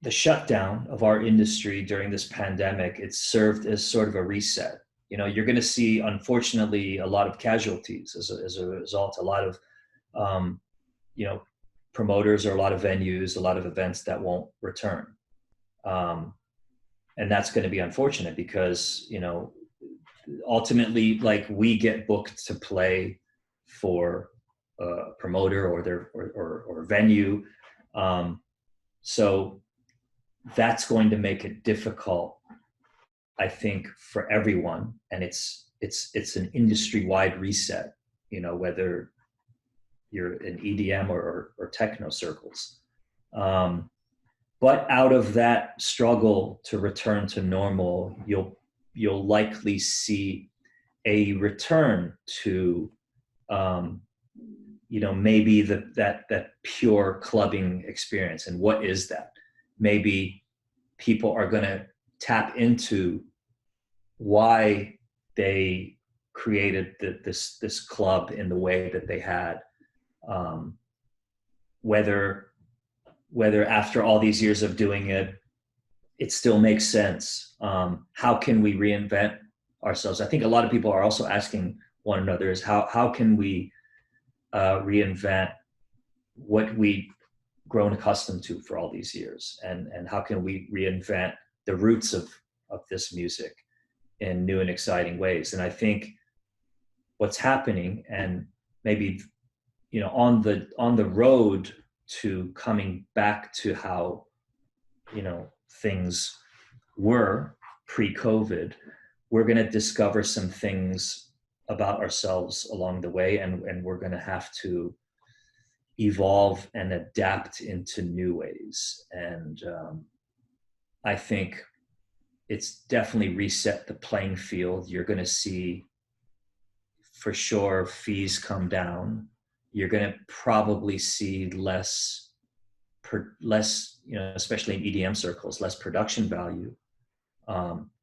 Speaker 2: shutdown of our industry during this pandemic, it served as sort of a reset. You're going to see, unfortunately, a lot of casualties as a result. A lot of, promoters, or a lot of venues, a lot of events that won't return. And that's going to be unfortunate because, ultimately, like, we get booked to play for a promoter or venue. So that's going to make it difficult, I think, for everyone. And it's an industry-wide reset, whether you're in EDM or techno circles. But out of that struggle to return to normal, you'll likely see a return to, maybe that pure clubbing experience. And what is that? Maybe people are going to tap into why they created this club in the way that they had, whether after all these years of doing it, it still makes sense. How can we reinvent ourselves? I think a lot of people are also asking one another is how can we reinvent what we've grown accustomed to for all these years, and how can we reinvent the roots of this music in new and exciting ways. And I think what's happening, and maybe on the road to coming back to how things were pre-COVID, we're going to discover some things about ourselves along the way, and we're going to have to evolve and adapt into new ways. And I think it's definitely reset the playing field. You're going to see, for sure, fees come down. You're going to probably see less, especially in EDM circles, less production value.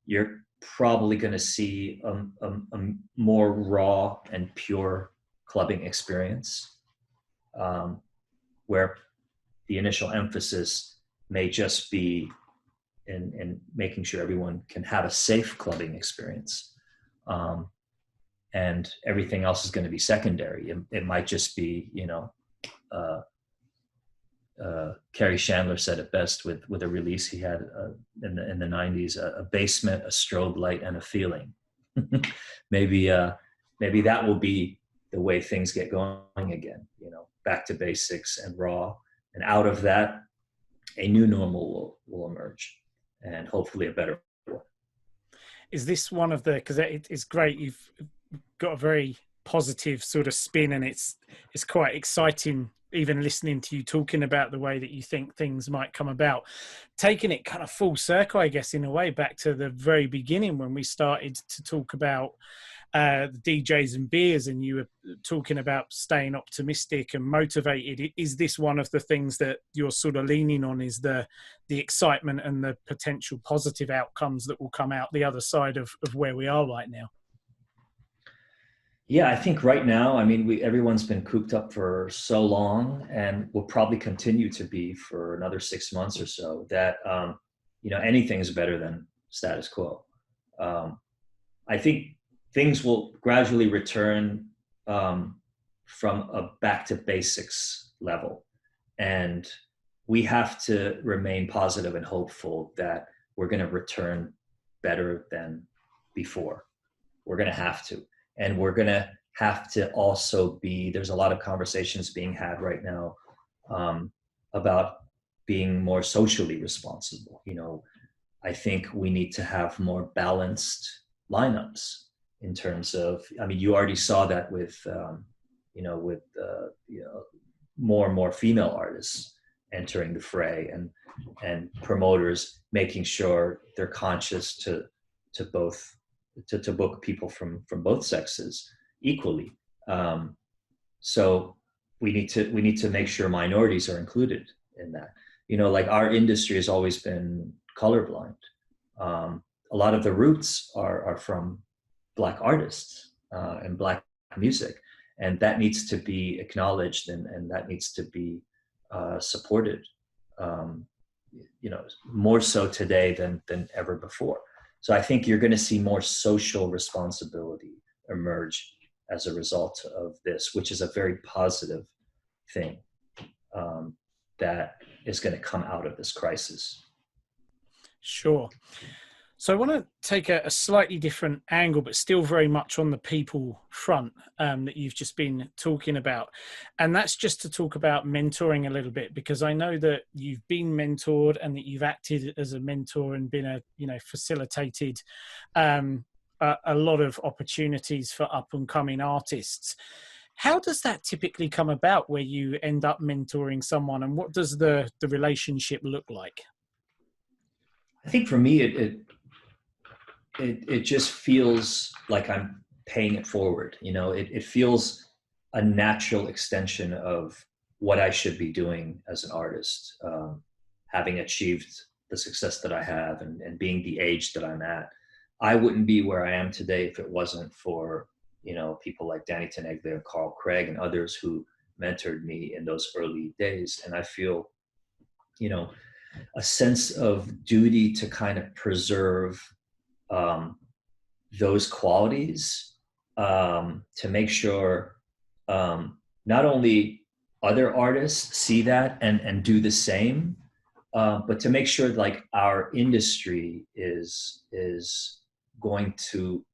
Speaker 2: You're probably going to see a more raw and pure clubbing experience, where the initial emphasis may just be in making sure everyone can have a safe clubbing experience. And everything else is going to be secondary. It might just be, Kerry Chandler said it best with a release he had in the 90s, a basement, a strobe light, and a feeling. Maybe that will be the way things get going again, back to basics and raw. And out of that, a new normal will emerge, and hopefully a better one.
Speaker 1: Is this one of the, because it's great, you've got a very positive sort of spin, and it's quite exciting even listening to you talking about the way that you think things might come about, taking it kind of full circle, I guess, in a way, back to the very beginning when we started to talk about the DJs and beers, and you were talking about staying optimistic and motivated. Is this one of the things that you're sort of leaning on, is the excitement and the potential positive outcomes that will come out the other side of where we are right now?
Speaker 2: Yeah, I think right now, everyone's been cooped up for so long, and will probably continue to be for another 6 months or so, that, anything's better than status quo. I think things will gradually return from a back to basics level. And we have to remain positive and hopeful that we're going to return better than before. We're going to have to. And we're going to have to also there's a lot of conversations being had right now about being more socially responsible. I think we need to have more balanced lineups in terms of, you already saw that with more and more female artists entering the fray, and promoters making sure they're conscious to book people from both sexes equally. So we need to make sure minorities are included in that. Like our industry has always been colorblind. A lot of the roots are from Black artists and Black music, and that needs to be acknowledged, and that needs to be supported, more so today than ever before. So I think you're going to see more social responsibility emerge as a result of this, which is a very positive thing that is going to come out of this crisis.
Speaker 1: Sure. So I want to take a slightly different angle, but still very much on the people front that you've just been talking about. And that's just to talk about mentoring a little bit, because I know that you've been mentored and that you've acted as a mentor and been facilitated a lot of opportunities for up and coming artists. How does that typically come about, where you end up mentoring someone, and what does the relationship look like?
Speaker 2: I think for me, it just feels like I'm paying it forward. It feels a natural extension of what I should be doing as an artist, having achieved the success that I have and being the age that I'm at. I wouldn't be where I am today if it wasn't for, people like Danny Teneglia and Carl Craig and others who mentored me in those early days. And I feel, a sense of duty to kind of preserve those qualities, to make sure not only other artists see that and do the same, but to make sure like our industry is going to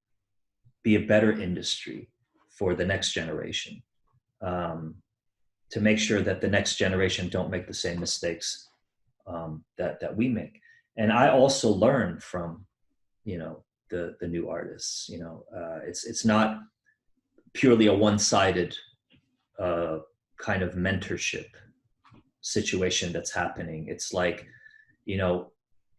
Speaker 2: be a better industry for the next generation, to make sure that the next generation don't make the same mistakes that we make. And I also learn from, the new artists. It's not purely a one-sided kind of mentorship situation that's happening. It's like,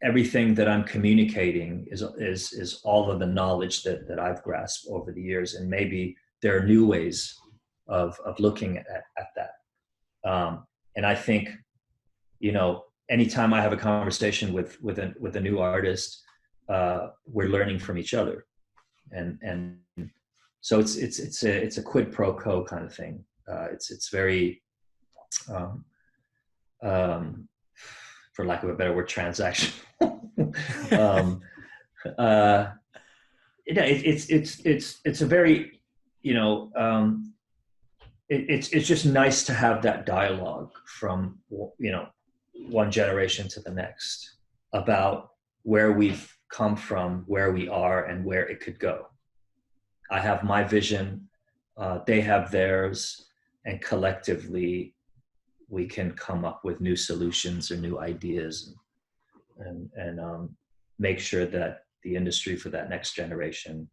Speaker 2: everything that I'm communicating is all of the knowledge that I've grasped over the years, and maybe there are new ways of looking at that. And I think, anytime I have a conversation with a new artist, we're learning from each other, and so it's a quid pro quo kind of thing. It's very, for lack of a better word, transactional. It's a very, it's just nice to have that dialogue from, one generation to the next about where we've come from, where we are, and where it could go. I have my vision, they have theirs, and collectively we can come up with new solutions or new ideas, and make sure that the industry for that next generation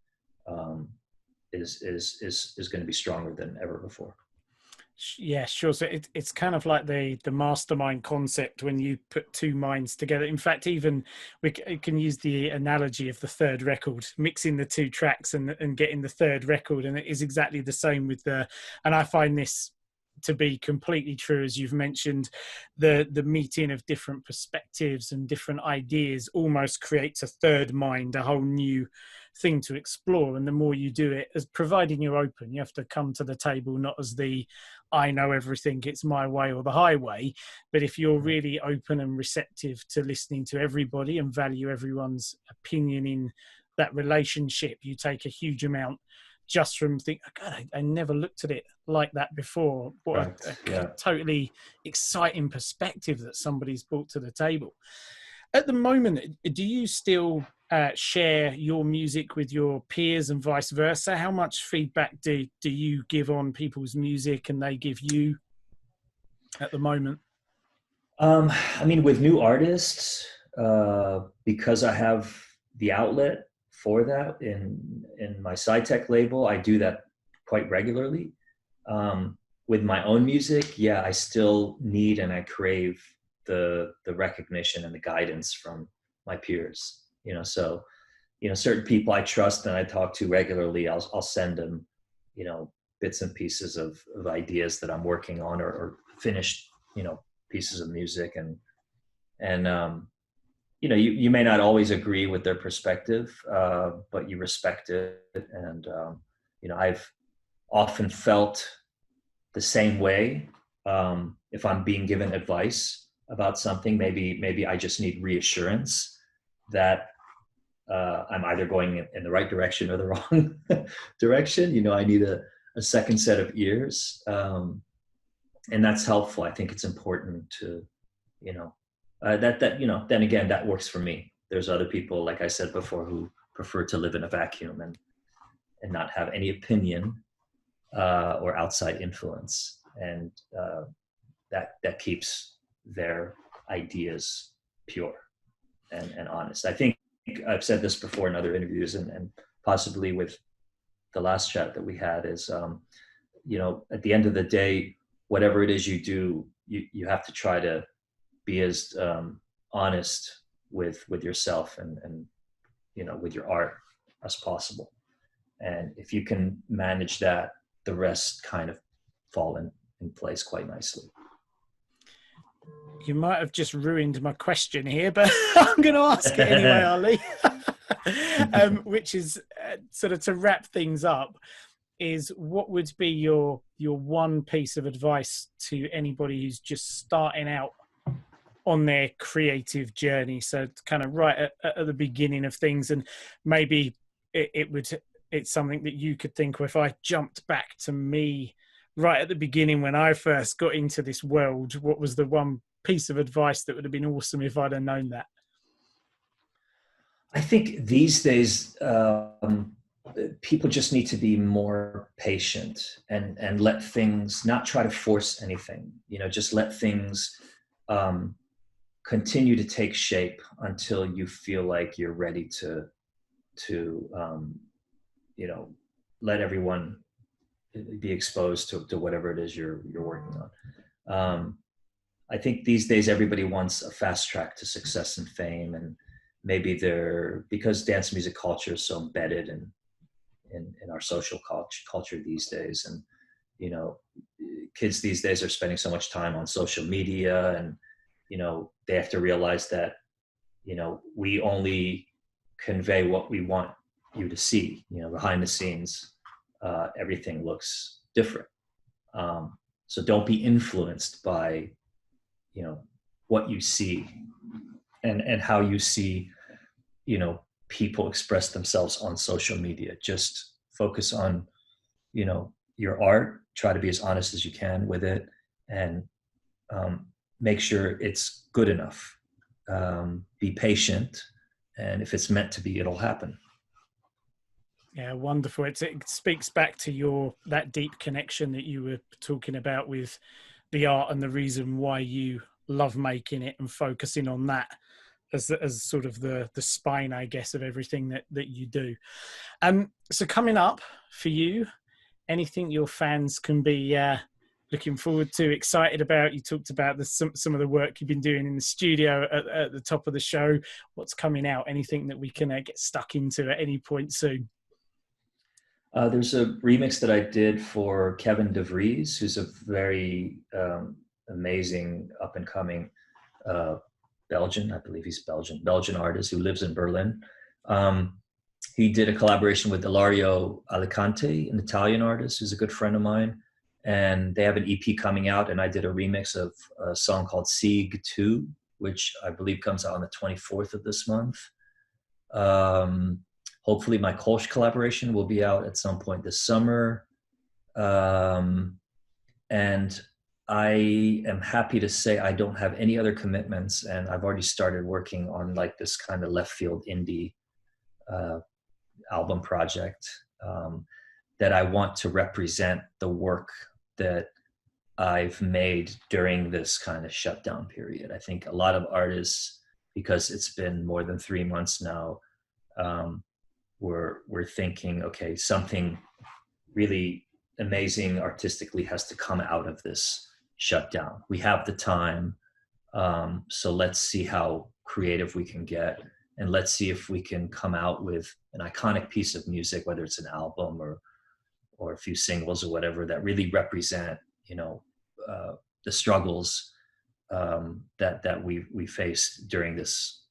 Speaker 2: is going to be stronger than ever before.
Speaker 1: Yeah, sure. So it's kind of like the mastermind concept when you put two minds together. In fact, even we can use the analogy of the third record, mixing the two tracks and getting the third record. And it is exactly the same with and I find this to be completely true, as you've mentioned, the meeting of different perspectives and different ideas almost creates a third mind, a whole new thing to explore. And the more you do it, as providing you're open, you have to come to the table not as the I know everything, it's my way or the highway, but if you're really open and receptive to listening to everybody and value everyone's opinion in that relationship, you take a huge amount just from thinking, oh God, I never looked at it like that before. What a totally exciting perspective that somebody's brought to the table. At the moment, do you still share your music with your peers and vice versa? How much feedback do you give on people's music and they give you at the moment?
Speaker 2: I mean, with new artists, because I have the outlet for that in my SciTech label, I do that quite regularly. With my own music, I still need and I crave the recognition and the guidance from my peers. So certain people I trust and I talk to regularly, I'll send them, bits and pieces of ideas that I'm working on or finished, pieces of music, and you may not always agree with their perspective, but you respect it. And, I've often felt the same way. If I'm being given advice about something, maybe I just need reassurance that I'm either going in the right direction or the wrong direction. I need a second set of ears. And that's helpful. I think it's important to, then again, that works for me. There's other people, like I said before, who prefer to live in a vacuum and not have any opinion or outside influence. And that keeps their ideas pure and honest. I think I've said this before in other interviews and possibly with the last chat that we had is, at the end of the day, whatever it is you do, you have to try to be as honest with yourself and with your art as possible. And if you can manage that, the rest kind of fall in place quite nicely.
Speaker 1: You might have just ruined my question here, but I'm going to ask it anyway, Ali. Which is sort of to wrap things up, is what would be your one piece of advice to anybody who's just starting out on their creative journey? So kind of right at the beginning of things, and maybe it's something that you could think, well, if I jumped back to me right at the beginning when I first got into this world, what was the one piece of advice that would have been awesome if I'd have known that?
Speaker 2: I think these days, people just need to be more patient and let things, not try to force anything, just let things continue to take shape until you feel like you're ready to let everyone be exposed to whatever it is you're working on. I think these days everybody wants a fast track to success and fame, and maybe because dance music culture is so embedded in our social culture these days, and kids these days are spending so much time on social media, and they have to realize that we only convey what we want you to see. Behind the scenes, everything looks different. So don't be influenced by what you see and how you see people express themselves on social media. Just focus on your art, try to be as honest as you can with it, and make sure it's good enough. Be patient, and if it's meant to be, it'll happen.
Speaker 1: Yeah, wonderful. It speaks back to that deep connection that you were talking about with the art, and the reason why you love making it and focusing on that as sort of the spine, I guess, of everything that you do. So coming up for you, anything your fans can be looking forward to, excited about? You talked about some of the work you've been doing in the studio at the top of the show. What's coming out? Anything that we can get stuck into at any point soon?
Speaker 2: There's a remix that I did for Kevin DeVries, who's a very amazing up-and-coming Belgian, I believe he's Belgian artist who lives in Berlin. He did a collaboration with Ilario Alicante, an Italian artist who's a good friend of mine, and they have an EP coming out, and I did a remix of a song called Sieg 2, which I believe comes out on the 24th of this month. Hopefully my Kolsch collaboration will be out at some point this summer. And I am happy to say I don't have any other commitments, and I've already started working on like this kind of left field indie album project that I want to represent the work that I've made during this kind of shutdown period. I think a lot of artists, because it's been more than 3 months now, we're thinking, okay, something really amazing artistically has to come out of this shutdown. We have the time, so let's see how creative we can get, and let's see if we can come out with an iconic piece of music, whether it's an album or a few singles or whatever, that really represent the struggles that we faced during this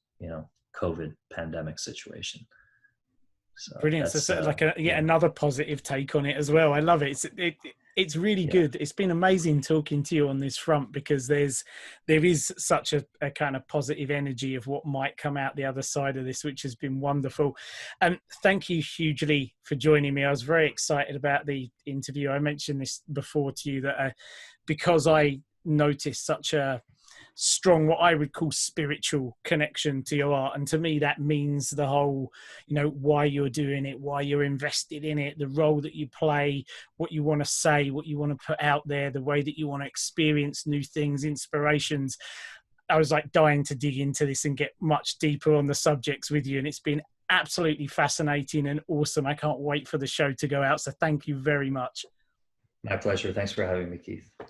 Speaker 2: COVID pandemic situation. So
Speaker 1: brilliant. So sort of like another positive take on it as well. I love it. It's really good. It's been amazing talking to you on this front, because there is such a kind of positive energy of what might come out the other side of this, which has been wonderful. And thank you hugely for joining me. I was very excited about the interview. I mentioned this before to you that because I noticed such a strong, what I would call spiritual connection to your art, and to me that means the whole why you're doing it, why you're invested in it, the role that you play, what you want to say, what you want to put out there, the way that you want to experience new things, inspirations. I was like dying to dig into this and get much deeper on the subjects with you, and it's been absolutely fascinating and awesome. I can't wait for the show to go out, so thank you very much.
Speaker 2: My pleasure. Thanks for having me, Keith.